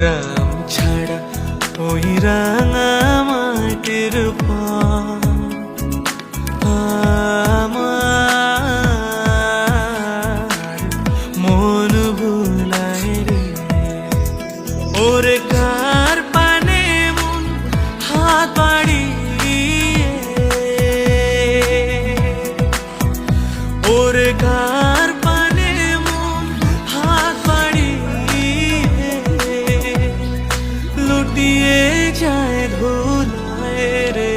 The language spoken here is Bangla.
রাম ছাড়া ওই রাঙা মাটির আমার মন ভুলায় রে। ওরে কার পানে মন হাত বাড়িয়ে, ওরে কার পানে মন হাত বাড়িয়ে লুটিয়ে যায় ধুলায় রে।